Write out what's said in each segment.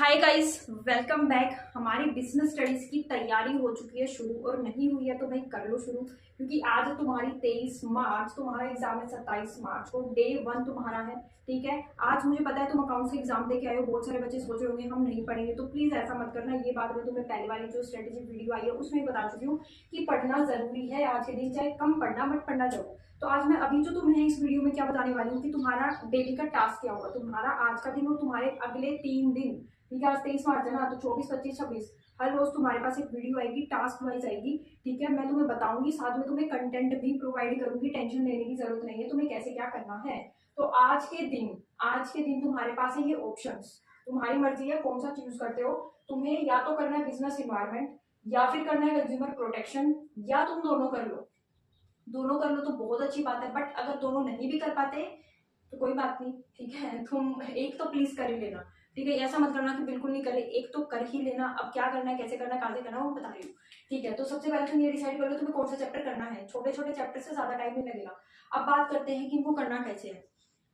Hi guys, welcome back. हमारी business studies की तैयारी हो चुकी है शुरू, और नहीं हुई है तो भाई कर लो शुरू, क्योंकि आज तुम्हारी 23 मार्च, तुम्हारा एग्जाम है 27 मार्च को, डे 1 तुम्हारा है। ठीक है, आज मुझे पता है तुम अकाउंट से एग्जाम दे के आए हो, बहुत सारे बच्चे सोच रहे होंगे हम नहीं पढ़ेंगे, तो प्लीज ऐसा मत करना। ये बात मैं तुम्हें पहले वाली जो स्ट्रेटेजी वीडियो आई है उसमें बता चुकी हूँ कि पढ़ना जरूरी है आज के दिन, चाहे कम पढ़ना बट पढ़ना जरूर। तो आज मैं अभी जो तुम्हें इस वीडियो में क्या बताने वाली हूँ कि तुम्हारा डेली का टास्क क्या होगा, तुम्हारा आज का दिन और तुम्हारे अगले 3 दिन। ठीक है, आज 23 मार्च है ना, तो 24, 25, 26 हर रोज तुम्हारे पास एक वीडियो आएगी, टास्क वाइज आएगी। ठीक है, मैं तुम्हें बताऊंगी, साथ में तुम्हें कंटेंट भी प्रोवाइड करूंगी, टेंशन लेने की जरूरत नहीं है तुम्हें कैसे क्या करना है। तो आज के दिन तुम्हारे पास है ये ऑप्शंस, तुम्हारी मर्जी है कौन सा चूज करते हो। तुम्हें या तो करना है बिजनेस इन्वायरमेंट, या फिर करना है कंज्यूमर प्रोटेक्शन, या तुम दोनों कर लो। दोनों कर लो तो बहुत अच्छी बात है, बट अगर दोनों नहीं भी कर पाते तो कोई बात नहीं। ठीक है, तुम एक तो प्लीज कर ही लेना। ठीक है, ऐसा मत करना कि बिल्कुल नहीं करे, एक तो कर ही लेना। अब क्या करना है, कैसे करना है, कहाँ से करना है, वो बता रही हूँ। ठीक है, तो सबसे पहले तुम ये डिसाइड कर लो तुम्हें कौन सा चैप्टर करना है। छोटे छोटे चैप्टर से ज्यादा टाइम नहीं लगेगा। अब बात करते हैं कि इनको करना कैसे है।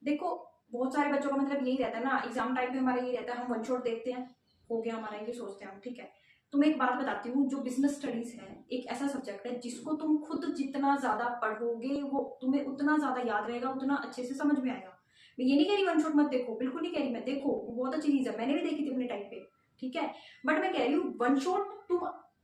देखो, बहुत सारे बच्चों का मतलब यही रहता है ना, एग्जाम टाइम पे हमारा यही रहता है, हम वन शॉट देखते हैं, हो गया हमारा, ये सोचते हैं हम। ठीक है, तो मैं एक बात बताती हूँ, जो बिजनेस स्टडीज है एक ऐसा सब्जेक्ट है जिसको तुम खुद जितना ज्यादा पढ़ोगे वो तुम्हें उतना ज्यादा याद रहेगा, उतना अच्छे से समझ में आएगा। मैं ये नहीं कह रही वन शॉट मत देखो, बिल्कुल नहीं कह रही मैं, देखो वो बहुत अच्छी चीज है, मैंने भी देखी थी अपने टाइम पे। ठीक है, बट मैं कह रही हूँ वन शॉट तुम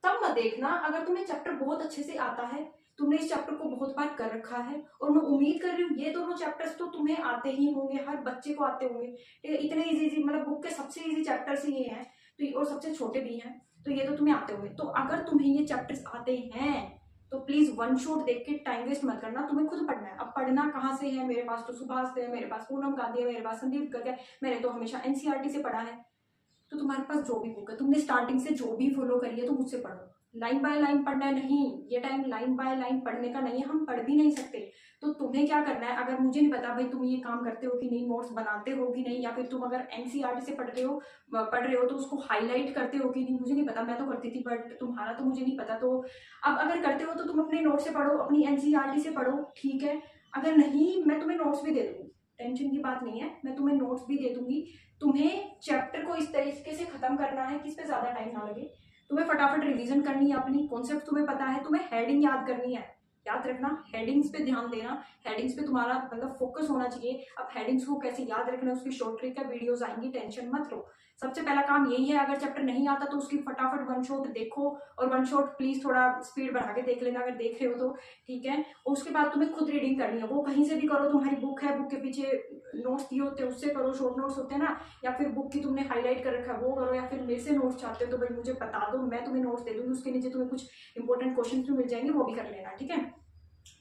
तब मत देखना अगर तुम्हें चैप्टर बहुत अच्छे से आता है, तुमने इस चैप्टर को बहुत बार कर रखा है, और मैं उम्मीद कर रही हूँ ये दोनों चैप्टर्स तो तुम्हें आते ही होंगे, हर बच्चे को आते होंगे। ठीक है, इतने इजी मतलब बुक के सबसे इजी चैप्टर्स ही ये हैं, तो और सबसे छोटे भी हैं, तो ये तो तुम्हें आते होंगे। तो अगर तुम्हें ये चैप्टर्स आते हैं तो प्लीज वन शॉट देख के टाइम वेस्ट मत करना, तुम्हें खुद पढ़ना है। अब पढ़ना कहाँ से है, मेरे पास तो सुभाष से है, मेरे पास पूनम गांधी है, मेरे पास संदीप गर्ग है, मैंने तो हमेशा एनसीईआरटी से पढ़ा है। तो तुम्हारे पास जो भी बुक है, तुमने स्टार्टिंग से जो भी फॉलो करी है, तुम उससे पढ़ो। लाइन बाय लाइन पढ़ना है नहीं, ये टाइम लाइन बाय लाइन पढ़ने का नहीं है, हम पढ़ भी नहीं सकते। तो तुम्हें क्या करना है, अगर मुझे नहीं पता भाई तुम ये काम करते हो कि नहीं, नोट्स बनाते हो कि नहीं, या फिर तुम अगर एनसीईआरटी से पढ़ रहे हो तो उसको हाईलाइट करते हो कि नहीं, मुझे नहीं पता, मैं तो करती थी बट तुम्हारा तो मुझे नहीं पता। तो अब अगर करते हो तो तुम अपने नोट से पढ़ो, अपनी एनसीईआरटी से पढ़ो। ठीक है, अगर नहीं, मैं तुम्हें नोट्स भी दे दूंगी, टेंशन की बात नहीं है, मैं तुम्हें नोट्स भी दे दूंगी। तुम्हें चैप्टर को इस तरीके से खत्म करना है कि इस पे ज्यादा टाइम ना लगे, तुम्हें फटाफट रिवीजन करनी है, अपनी कॉन्सेप्ट तुम्हें पता है, तुम्हें हेडिंग याद करनी है। याद रखना, हेडिंग्स पे ध्यान देना, हेडिंग्स पे तुम्हारा मतलब फोकस होना चाहिए। अब हेडिंग्स को कैसे याद रखना है उसकी शॉर्ट ट्रिक का वीडियोस आएंगी, टेंशन मत लो। सबसे पहला काम यही है, अगर चैप्टर नहीं आता तो उसकी फटाफट वन शॉट देखो, और वन शॉट प्लीज थोड़ा स्पीड बढ़ा के देख लेना अगर देख रहे हो तो। ठीक है, और उसके बाद तुम्हें खुद रीडिंग करनी है, वो कहीं से भी करो, तुम्हारी बुक है, बुक के पीछे नोट्स दिए होते हैं उससे करो, शॉर्ट नोट्स होते हैं ना, या फिर बुक की तुमने हाईलाइट कर रखा है वो करो, या फिर मेरे से नोट्स चाहते हो तो भाई मुझे बता दो, मैं तुम्हें नोट्स दे दूंगी, उसके नीचे तुम्हें कुछ इंपॉर्टेंट क्वेश्चन भी मिल जाएंगे, वो भी कर लेना। ठीक है,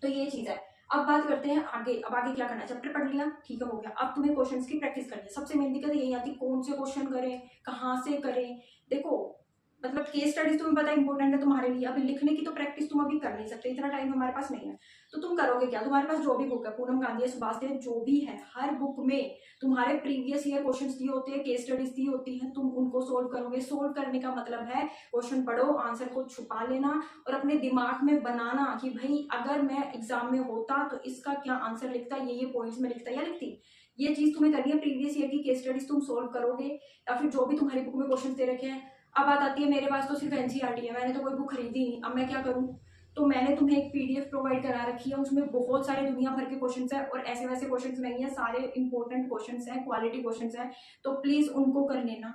तो ये चीज है। अब बात करते हैं आगे। अब आगे क्या करना है, चैप्टर पढ़ लिया, ठीक है, हो गया। अब तुम्हें क्वेश्चंस की प्रैक्टिस करनी है। सबसे मेन दिक्कत यही आती है कौन से क्वेश्चन करें, कहाँ से करें। देखो, मतलब केस स्टडीज तुम्हें पता इंपॉर्टेंट है तुम्हारे लिए, अभी लिखने की तो प्रैक्टिस तुम अभी कर नहीं सकते, इतना टाइम हमारे पास नहीं है। तो तुम करोगे क्या, तुम्हारे पास जो भी बुक है, पूनम गांधी, सुभाष है, जो भी है, हर बुक में तुम्हारे प्रीवियस ईयर क्वेश्चंस दिए होते हैं, केस स्टडीज दी होती हैं, तुम उनको सोल्व करोगे। सोल्व करने का मतलब है क्वेश्चन पढ़ो, आंसर को छुपा लेना, और अपने दिमाग में बनाना कि भाई अगर मैं एग्जाम में होता तो इसका क्या आंसर लिखता, ये पॉइंट्स में लिखता या लिखती। ये चीज तुम्हें करनी है। प्रीवियस ईयर की केस स्टडीज तुम सोल्व करोगे, या फिर जो भी तुम्हारी बुक में क्वेश्चन दे रखे हैं। अब बात आती है, मेरे पास तो सिर्फ एनसीईआरटी है, मैंने तो कोई बुक खरीदी नहीं, अब मैं क्या करूं। तो मैंने तुम्हें एक पीडीएफ प्रोवाइड करा रखी है, उसमें बहुत सारे दुनिया भर के क्वेश्चंस हैं, और ऐसे वैसे क्वेश्चंस नहीं है, सारे इंपॉर्टेंट क्वेश्चंस हैं, क्वालिटी क्वेश्चंस हैं, तो प्लीज उनको कर लेना।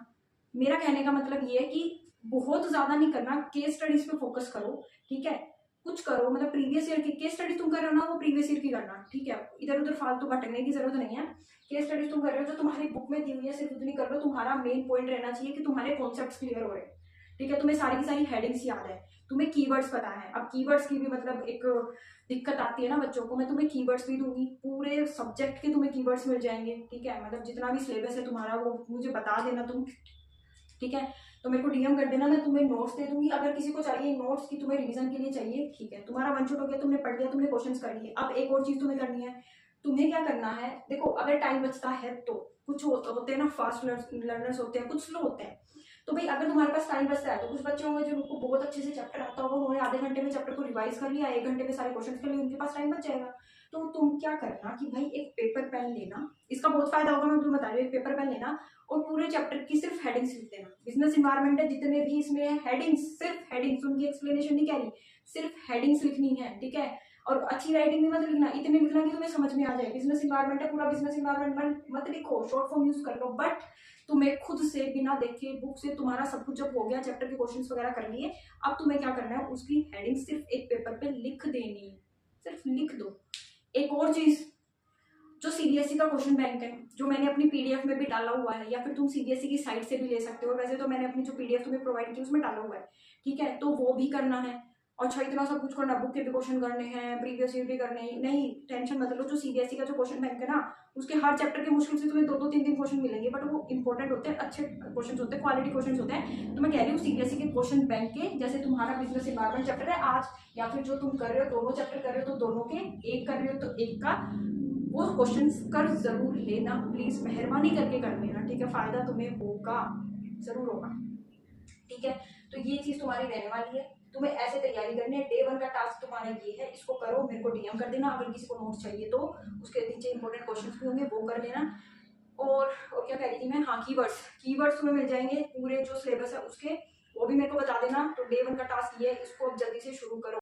मेरा कहने का मतलब ये है कि बहुत ज्यादा नहीं करना, केस स्टडीज पे फोकस करो। ठीक है, कुछ करो, मतलब प्रीवियस ईयर की केस स्टडी तुम कर रहे हो ना, वो प्रीवियस ईयर की करना। ठीक है, इधर उधर फालतू भटकने की जरूरत नहीं है। केस स्टडीज तुम कर रहे हो जो तुम्हारी बुक में दी हुई है, सिर्फ उतनी कर लो। तुम्हारा मेन पॉइंट रहना चाहिए कि तुम्हारे कॉन्सेप्ट क्लियर हो रहे हैं। ठीक है, तुम्हें सारी की सारी हेडिंग्स याद है, तुम्हें कीवर्ड्स पता है। अब कीवर्ड्स की भी मतलब एक दिक्कत आती है ना बच्चों को, मैं तुम्हें कीवर्ड्स भी दूंगी, पूरे सब्जेक्ट के तुम्हें कीवर्ड्स मिल जाएंगे। ठीक है, मतलब जितना भी सिलेबस है तुम्हारा वो मुझे बता देना तुम। ठीक है, तो मेरे को डीएम कर देना, मैं तुम्हें नोट्स दे दूंगी। अगर किसी को चाहिए नोट्स की तुम्हें रिवीजन के लिए चाहिए, ठीक है, तुम्हारा वन शॉट हो गया, तुमने पढ़ लिया, तुमने क्वेश्चंस कर लिए। अब एक और चीज तुम्हें करनी है, तुम्हें क्या करना है, देखो अगर टाइम बचता है तो कुछ होते हैं ना, फास्ट लर्नर्स होते हैं, कुछ स्लो होते हैं। तो भाई अगर तुम्हारे पास टाइम बचता है तो कुछ बच्चे होंगे जिनको बहुत अच्छे से चैप्टर आता होगा, उन्होंने आधे घंटे में चैप्टर को रिवाइज कर लिया, 1 घंटे में सारे क्वेश्चन कर लिए, उनके पास टाइम बच जाएगा। तो तुम क्या करना कि भाई एक पेपर पेन लेना, इसका बहुत फायदा होगा, मैं तुम्हें बता रही हूँ। एक पेपर पेन लेना और पूरे चैप्टर की सिर्फ हेडिंग्स लिख देना। बिजनेस इन्वायरमेंट है, जितने भी इसमें हेडिंग्स, सिर्फ हेडिंग्स, उनकी एक्सप्लेनेशन नहीं कह रही, सिर्फ हेडिंग्स लिखनी है, ठीक है। और अच्छी राइटिंग में मत लिखना, इतने लिखना कि तुम्हें समझ में आ जाए। बिजनेस इन्वायरमेंट है, पूरा बिजनेस इन्वायरमेंट मत लिखो, शॉर्ट फॉर्म यूज कर लो। बट तुम्हें खुद से बिना देखे बुक से तुम्हारा सब कुछ जब हो गया, चैप्टर के क्वेश्चंस वगैरह कर लिए, अब तुम्हें क्या करना है, उसकी हेडिंग सिर्फ एक पेपर पे लिख देनी, सिर्फ लिख दो। एक और चीज, जो सीबीएसई का क्वेश्चन बैंक है, जो मैंने अपनी पीडीएफ में भी डाला हुआ है, या फिर तुम सीबीएसई की साइट से भी ले सकते हो, वैसे तो मैंने अपनी जो पीडीएफ तुम्हें प्रोवाइड की उसमें डाला हुआ है, ठीक है, तो वो भी करना है। अच्छा, इतना सब कुछ करना, बुक के भी क्वेश्चन करने हैं, प्रीवियस ईयर भी करने हैं, नहीं टेंशन मत लो। जो सीबीएसई का जो क्वेश्चन बैंक है ना, उसके हर चैप्टर के मुश्किल से तुम्हें 2-2 3-3 क्वेश्चन मिलेंगे, बट वो इंपॉर्टेंट होते हैं, अच्छे क्वेश्चन होते हैं, क्वालिटी क्वेश्चन होते हैं। तो मैं कह रही हूँ सीबीएसई के क्वेश्चन बैंक के, जैसे तुम्हारा बिजनेस इन्वायरमेंट चैप्टर है आज, या फिर जो तुम कर रहे हो दोनों चैप्टर कर रहे हो तो दोनों के, एक कर रहे हो तो एक का, वो क्वेश्चंस कर जरूर लेना, प्लीज मेहरबानी करके कर लेना, ठीक है। फायदा तुम्हें होगा, जरूर होगा, ठीक है। तो ये चीज तुम्हारी रहने वाली है, तुम्हें ऐसे तैयारी करनी है। डे 1 का टास्क तुम्हारा ये है, इसको करो, मेरे को डीएम कर देना। अगर किसी को नोट्स चाहिए तो उसके नीचे इंपॉर्टेंट क्वेश्चंस भी होंगे, वो कर लेना। और क्या कह रही थी मैं, हाँ, कीवर्ड्स, कीवर्ड्स तुम्हें मिल जाएंगे पूरे जो सिलेबस है उसके, वो भी मेरे को बता देना। तो डे 1 का टास्क ये है, इसको अब जल्दी से शुरू करो।